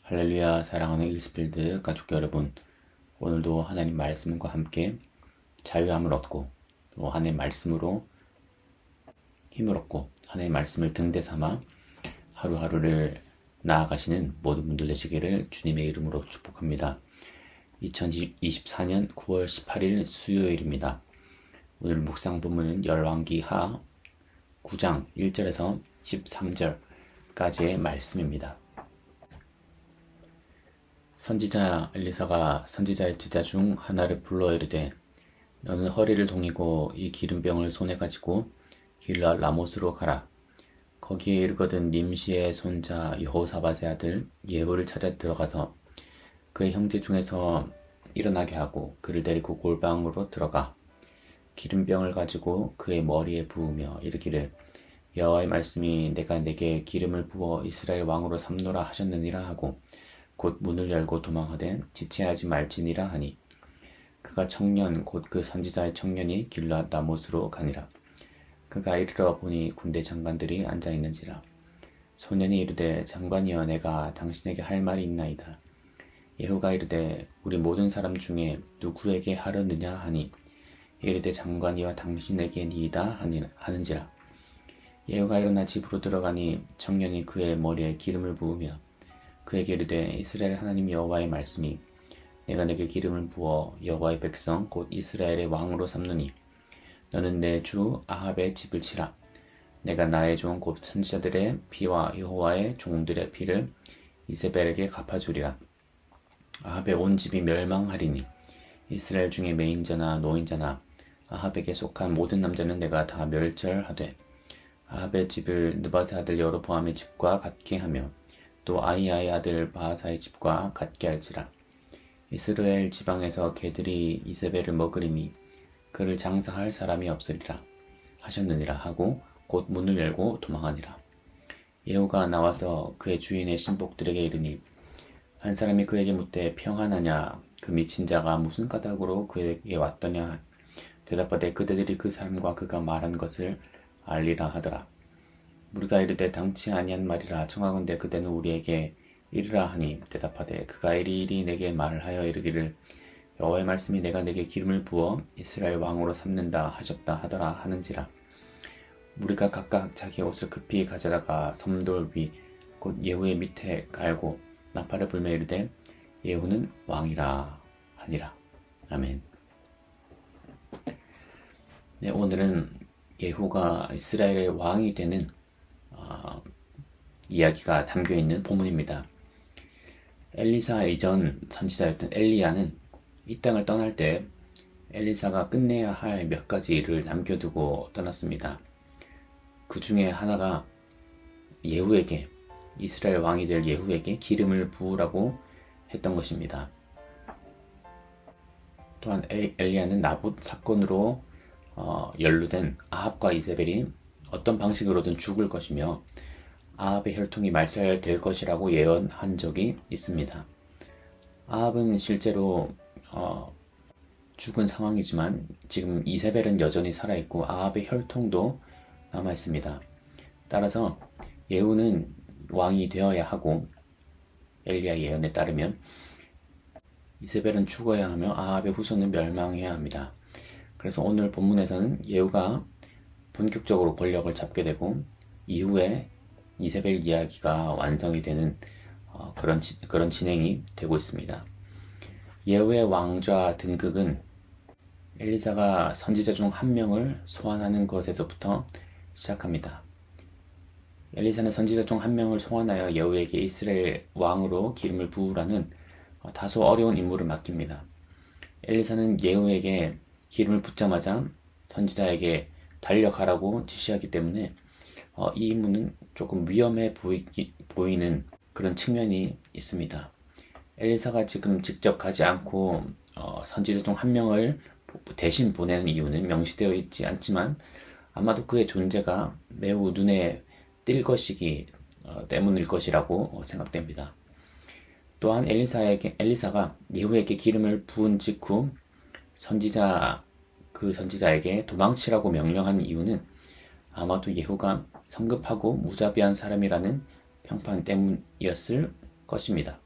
할렐루야. 사랑하는 일스필드 가족 여러분, 오늘도 하나님 말씀과 함께 자유함을 얻고 또 하나님 말씀으로 힘을 얻고 하나님 말씀을 등대 삼아 하루하루를 나아가시는 모든 분들 되시기를 주님의 이름으로 축복합니다. 2024년 9월 18일 수요일입니다. 오늘 묵상 본문은 열왕기하 9장 1절에서 13절까지의 말씀입니다. 선지자 엘리사가 선지자의 제자 중 하나를 불러 이르되 너는 허리를 동이고 이 기름병을 손에 가지고 길라 라못으로 가라. 거기에 이르거든 님시의 손자 여호사밧의 아들 예후를 찾아 들어가서 그의 형제 중에서 일어나게 하고 그를 데리고 골방으로 들어가 기름병을 가지고 그의 머리에 부으며 이르기를 여호와의 말씀이 내가 내게 기름을 부어 이스라엘 왕으로 삼노라 하셨느니라 하고 곧 문을 열고 도망하되 지체하지 말지니라 하니 그가 청년 곧 그 선지자의 청년이 길라 라못으로 가니라. 그가 이르러 보니 군대 장관들이 앉아 있는지라. 소년이 이르되 장관이여 내가 당신에게 할 말이 있나이다. 예후가 이르되 우리 모든 사람 중에 누구에게 하려느냐 하니 이르되 장관이와 당신에게니이다 하는지라. 예후가 일어나 집으로 들어가니 청년이 그의 머리에 기름을 부으며 그에게 이르되 이스라엘 하나님 여호와의 말씀이 내가 내게 기름을 부어 여호와의 백성 곧 이스라엘의 왕으로 삼느니 너는 내 주 아합의 집을 치라. 내가 나의 종 곧 선지자들의 피와 여호와의 종들의 피를 이세벨에게 갚아주리라. 아합의 온 집이 멸망하리니 이스라엘 중에 매인자나 노인자나 아합에게 속한 모든 남자는 내가 다 멸절하되 아합의 집을 느바세 아들 여로보암의 집과 같게 하며 또 아히야의 아들 바하사의 집과 같게 할지라. 이스라엘 지방에서 개들이 이세벨을 먹으리니 그를 장사할 사람이 없으리라 하셨느니라 하고 곧 문을 열고 도망하니라. 예후가 나와서 그의 주인의 신복들에게 이르니 한 사람이 그에게 묻되 평안하냐 그 미친 자가 무슨 까닭으로 그에게 왔더냐 대답하되 그대들이 그 사람과 그가 말한 것을 알리라 하더라. 우리가 이르되 당치 아니한 말이라 청하건대 그대는 우리에게 이르라 하니 대답하되 그가 이리이리 내게 말하여 이르기를 여호와의 말씀이 내가 내게 기름을 부어 이스라엘 왕으로 삼는다 하셨다 하더라 하는지라. 우리가 각각 자기 옷을 급히 가져다가 섬돌 위 곧 예후의 밑에 깔고 나팔을 불며 이르되 예후는 왕이라 하니라. 아멘. 네, 오늘은 예후가 이스라엘의 왕이 되는 이야기가 담겨있는 본문입니다. 엘리사 이전 선지자였던 엘리야는 이 땅을 떠날 때 엘리사가 끝내야 할 몇 가지 일을 남겨두고 떠났습니다. 그 중에 하나가 예후에게, 이스라엘 왕이 될 예후에게 기름을 부으라고 했던 것입니다. 또한 엘리야는 나봇 사건으로 연루된 아합과 이세벨이 어떤 방식으로든 죽을 것이며 아합의 혈통이 말살될 것이라고 예언한 적이 있습니다. 아합은 실제로 죽은 상황이지만 지금 이세벨은 여전히 살아있고 아합의 혈통도 남아있습니다. 따라서 예후는 왕이 되어야 하고 엘리야 예언에 따르면 이세벨은 죽어야 하며 아합의 후손은 멸망해야 합니다. 그래서 오늘 본문에서는 예후가 본격적으로 권력을 잡게 되고 이후에 이세벨 이야기가 완성이 되는 그런 진행이 되고 있습니다. 예후의 왕좌 등극은 엘리사가 선지자 중 한 명을 소환하는 것에서부터 시작합니다. 엘리사는 선지자 중 한 명을 소환하여 예후에게 이스라엘 왕으로 기름을 부으라는 다소 어려운 임무를 맡깁니다. 엘리사는 예후에게 기름을 붓자마자 선지자에게 달려가라고 지시하기 때문에 이 임무는 조금 위험해 보이는 그런 측면이 있습니다. 엘리사가 지금 직접 가지 않고 선지자 중 한 명을 대신 보내는 이유는 명시되어 있지 않지만 아마도 그의 존재가 매우 눈에 띌 것이기 때문일 것이라고 생각됩니다. 또한 엘리사가 예후에게 기름을 부은 직후 그 선지자에게 도망치라고 명령한 이유는 아마도 예후가 성급하고 무자비한 사람이라는 평판 때문이었을 것입니다.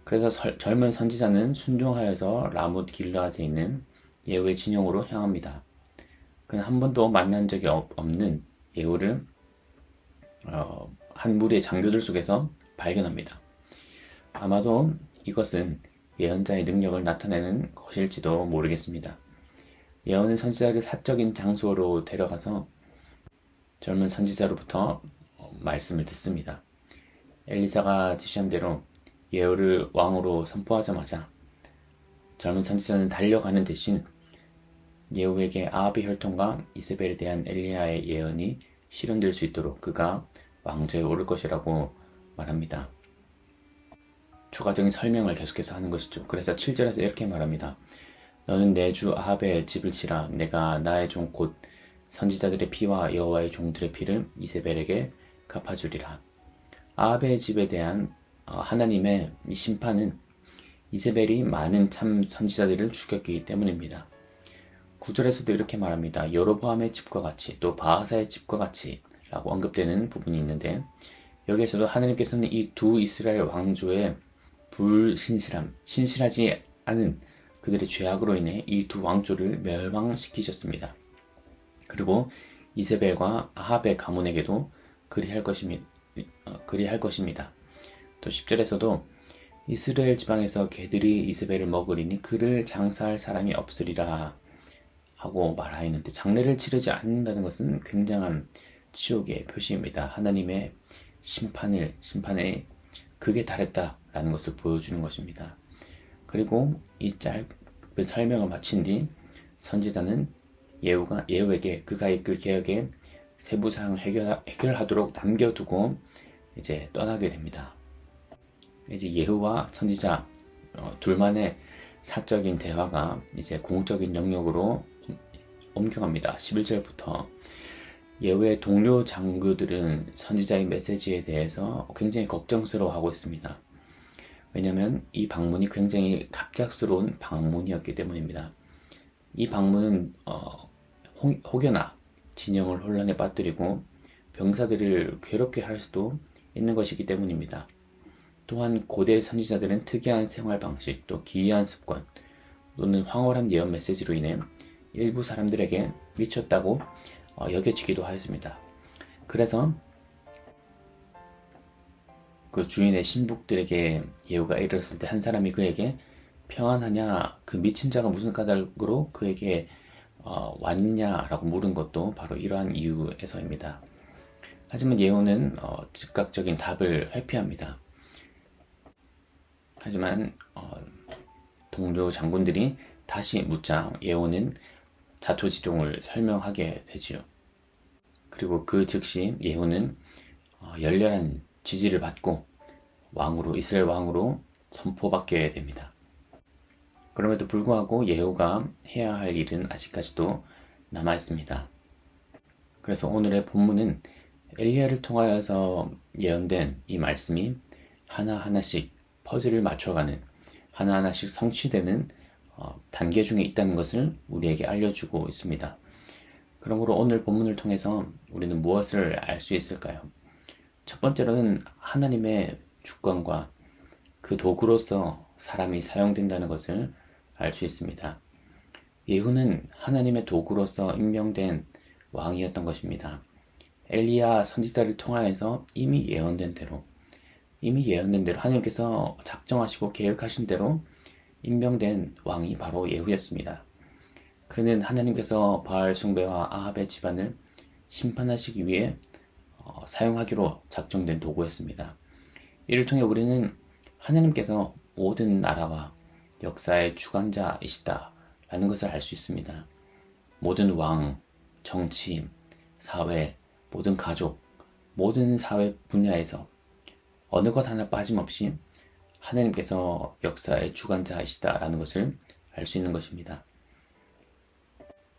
그래서 젊은 선지자는 순종하여서 라못 길르앗에 있는 예후의 진영으로 향합니다. 그는 한 번도 만난 적이 없는 예후를 한 무리의 장교들 속에서 발견합니다. 아마도 이것은 예언자의 능력을 나타내는 것일지도 모르겠습니다. 예언은 선지자를 사적인 장소로 데려가서 젊은 선지자로부터 말씀을 듣습니다. 엘리사가 지시한 대로 예후를 왕으로 선포하자마자 젊은 선지자는 달려가는 대신 예후에게 아합의 혈통과 이세벨에 대한 엘리야의 예언이 실현될 수 있도록 그가 왕좌에 오를 것이라고 말합니다. 추가적인 설명을 계속해서 하는 것이죠. 그래서 7절에서 이렇게 말합니다. 너는 내 주 아합의 집을 치라. 내가 나의 종 곧 선지자들의 피와 여호와의 종들의 피를 이세벨에게 갚아주리라. 아합의 집에 대한 하나님의 이 심판은 이세벨이 많은 참 선지자들을 죽였기 때문입니다. 9절에서도 이렇게 말합니다. 여로보암의 집과 같이 또 바하사의 집과 같이 라고 언급되는 부분이 있는데 여기에서도 하나님께서는 이 두 이스라엘 왕조의 불신실함, 신실하지 않은 그들의 죄악으로 인해 이 두 왕조를 멸망시키셨습니다. 그리고 이세벨과 아합의 가문에게도 그리할 것입니다. 또 10절에서도 이스라엘 지방에서 개들이 이세벨을 먹으리니 그를 장사할 사람이 없으리라 하고 말하였는데 장례를 치르지 않는다는 것은 굉장한 치욕의 표시입니다. 하나님의 심판에 극에 달했다라는 것을 보여주는 것입니다. 그리고 이 짧은 설명을 마친 뒤 선지자는 예후에게 그가 이끌 개혁의 세부 사항을 해결하도록 남겨두고 이제 떠나게 됩니다. 이제 예후와 선지자 둘만의 사적인 대화가 이제 공적인 영역으로 옮겨갑니다. 11절부터 예후의 동료 장교들은 선지자의 메시지에 대해서 굉장히 걱정스러워하고 있습니다. 왜냐하면 이 방문이 굉장히 갑작스러운 방문이었기 때문입니다. 이 방문은 혹여나 진영을 혼란에 빠뜨리고 병사들을 괴롭게 할 수도 있는 것이기 때문입니다. 또한 고대 선지자들은 특이한 생활 방식, 또 기이한 습관, 또는 황홀한 예언 메시지로 인해 일부 사람들에게 미쳤다고 여겨지기도 하였습니다. 그래서 그 주인의 신복들에게 예후가 이르렀을 때 한 사람이 그에게 평안하냐, 그 미친 자가 무슨 까닭으로 그에게 왔냐라고 물은 것도 바로 이러한 이유에서입니다. 하지만 예후는 즉각적인 답을 회피합니다. 하지만 동료 장군들이 다시 묻자 예후는 자초지종을 설명하게 되지요. 그리고 그 즉시 예후는 열렬한 지지를 받고 이스라엘 왕으로 선포받게 됩니다. 그럼에도 불구하고 예후가 해야 할 일은 아직까지도 남아 있습니다. 그래서 오늘의 본문은 엘리야를 통하여서 예언된 이 말씀이 하나하나씩 퍼즐을 맞춰가는, 하나하나씩 성취되는 단계 중에 있다는 것을 우리에게 알려주고 있습니다. 그러므로 오늘 본문을 통해서 우리는 무엇을 알 수 있을까요? 첫 번째로는 하나님의 주권과 그 도구로서 사람이 사용된다는 것을 알 수 있습니다. 예후는 하나님의 도구로서 임명된 왕이었던 것입니다. 엘리야 선지자를 통하여서 이미 예언된 대로 하나님께서 작정하시고 계획하신 대로 임명된 왕이 바로 예후였습니다. 그는 하나님께서 바알 숭배와 아합의 집안을 심판하시기 위해 사용하기로 작정된 도구였습니다. 이를 통해 우리는 하나님께서 모든 나라와 역사의 주관자이시다라는 것을 알 수 있습니다. 모든 왕, 정치, 사회, 모든 가족, 모든 사회 분야에서 어느 것 하나 빠짐없이 하나님께서 역사의 주관자이시다라는 것을 알 수 있는 것입니다.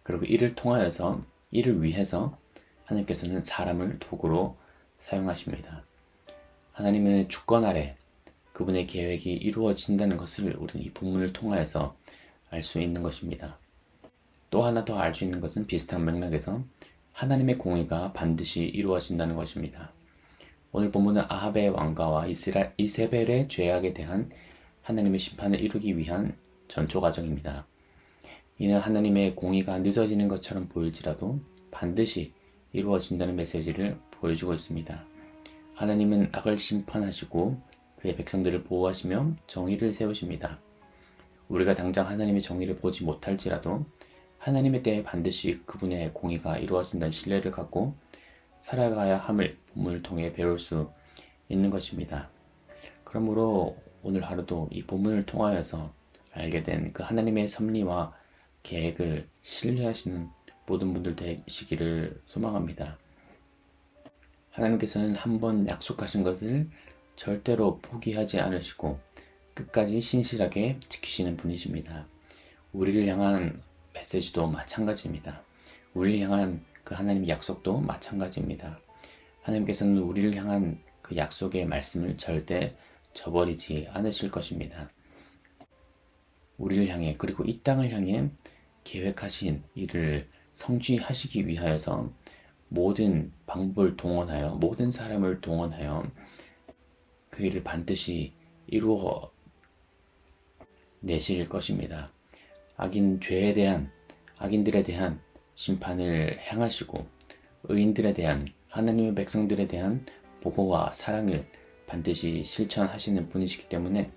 그리고 이를 위해서 하나님께서는 사람을 도구로 사용하십니다. 하나님의 주권 아래 그분의 계획이 이루어진다는 것을 우리는 이 본문을 통하여서 알 수 있는 것입니다. 또 하나 더 알 수 있는 것은 비슷한 맥락에서 하나님의 공의가 반드시 이루어진다는 것입니다. 오늘 본문은 아합의 왕가와 이세벨의 죄악에 대한 하나님의 심판을 이루기 위한 전초 과정입니다. 이는 하나님의 공의가 늦어지는 것처럼 보일지라도 반드시 이루어진다는 메시지를 보여주고 있습니다. 하나님은 악을 심판하시고 그의 백성들을 보호하시며 정의를 세우십니다. 우리가 당장 하나님의 정의를 보지 못할지라도 하나님의 때에 반드시 그분의 공의가 이루어진다는 신뢰를 갖고 살아가야 함을 본문을 통해 배울 수 있는 것입니다. 그러므로 오늘 하루도 이 본문을 통하여서 알게 된 그 하나님의 섭리와 계획을 신뢰하시는 모든 분들 되시기를 소망합니다. 하나님께서는 한번 약속하신 것을 절대로 포기하지 않으시고 끝까지 신실하게 지키시는 분이십니다. 우리를 향한 메시지도 마찬가지입니다. 우리를 향한 그 하나님의 약속도 마찬가지입니다. 하나님께서는 우리를 향한 그 약속의 말씀을 절대 저버리지 않으실 것입니다. 우리를 향해 그리고 이 땅을 향해 계획하신 일을 성취하시기 위하여서 모든 방법을 동원하여 모든 사람을 동원하여 그 일을 반드시 이루어 내실 것입니다. 악인들에 대한 심판을 행하시고 의인들에 대한 하나님의 백성들에 대한 보호와 사랑을 반드시 실천하시는 분이시기 때문에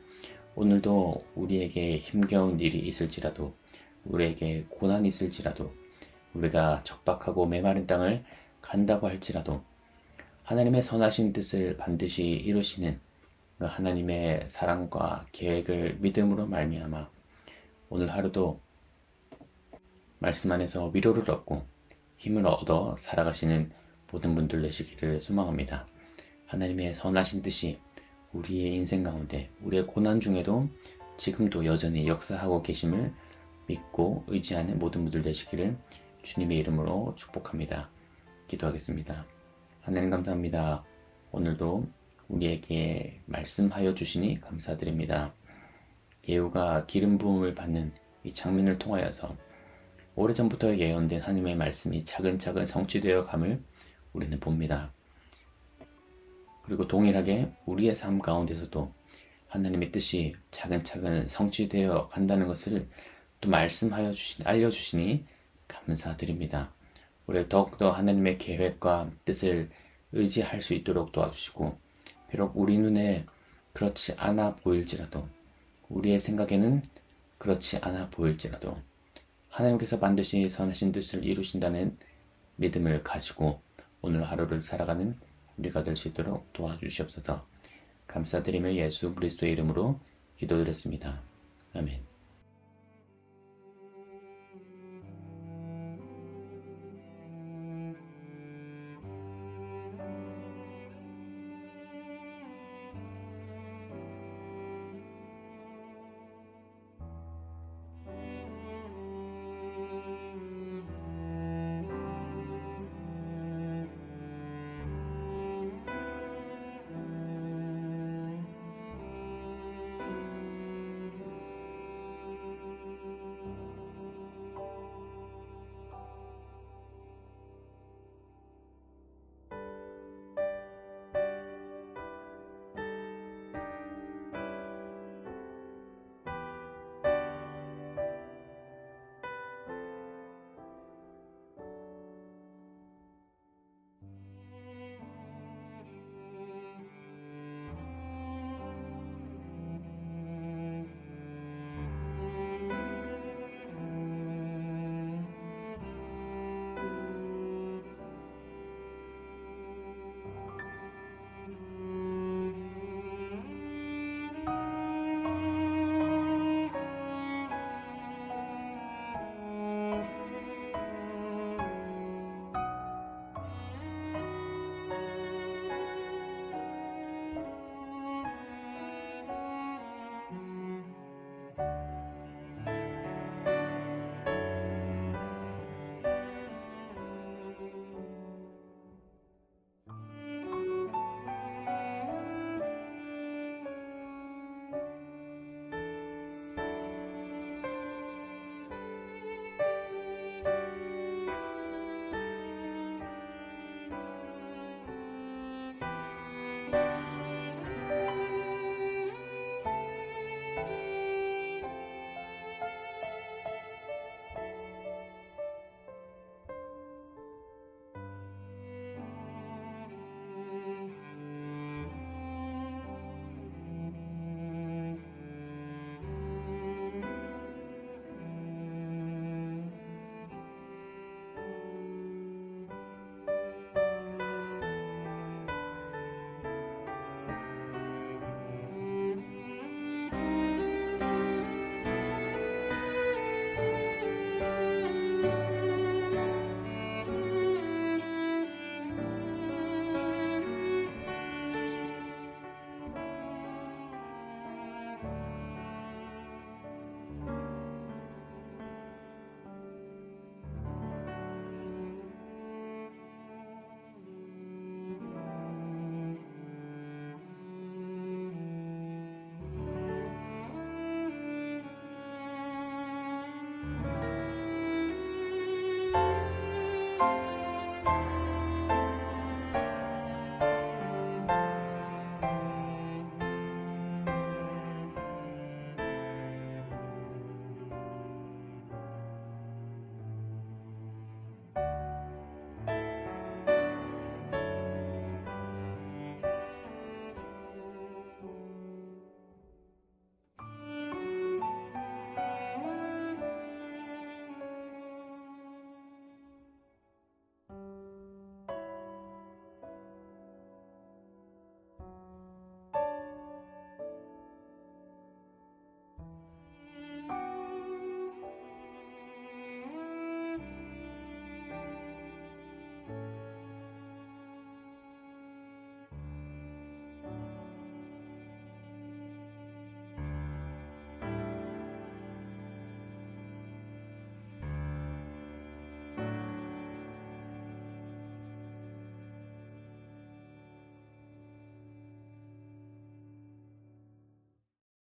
오늘도 우리에게 힘겨운 일이 있을지라도 우리에게 고난이 있을지라도 우리가 적박하고 메마른 땅을 간다고 할지라도 하나님의 선하신 뜻을 반드시 이루시는 그 하나님의 사랑과 계획을 믿음으로 말미암아 오늘 하루도 말씀 안에서 위로를 얻고 힘을 얻어 살아가시는 모든 분들 되시기를 소망합니다. 하나님의 선하신 뜻이 우리의 인생 가운데 우리의 고난 중에도 지금도 여전히 역사하고 계심을 믿고 의지하는 모든 분들 되시기를 주님의 이름으로 축복합니다. 기도하겠습니다. 하나님 감사합니다. 오늘도 우리에게 말씀하여 주시니 감사드립니다. 예후가 기름 부음을 받는 이 장면을 통하여서 오래전부터 예언된 하나님의 말씀이 차근차근 성취되어 감을 우리는 봅니다. 그리고 동일하게 우리의 삶 가운데서도 하나님의 뜻이 차근차근 성취되어 간다는 것을 또 말씀하여 알려주시니 감사드립니다. 우리 더욱더 하나님의 계획과 뜻을 의지할 수 있도록 도와주시고 비록 우리 눈에 그렇지 않아 보일지라도 우리의 생각에는 그렇지 않아 보일지라도 하나님께서 반드시 선하신 뜻을 이루신다는 믿음을 가지고 오늘 하루를 살아가는 우리가 될 수 있도록 도와주시옵소서. 감사드리며 예수 그리스도의 이름으로 기도드렸습니다. 아멘.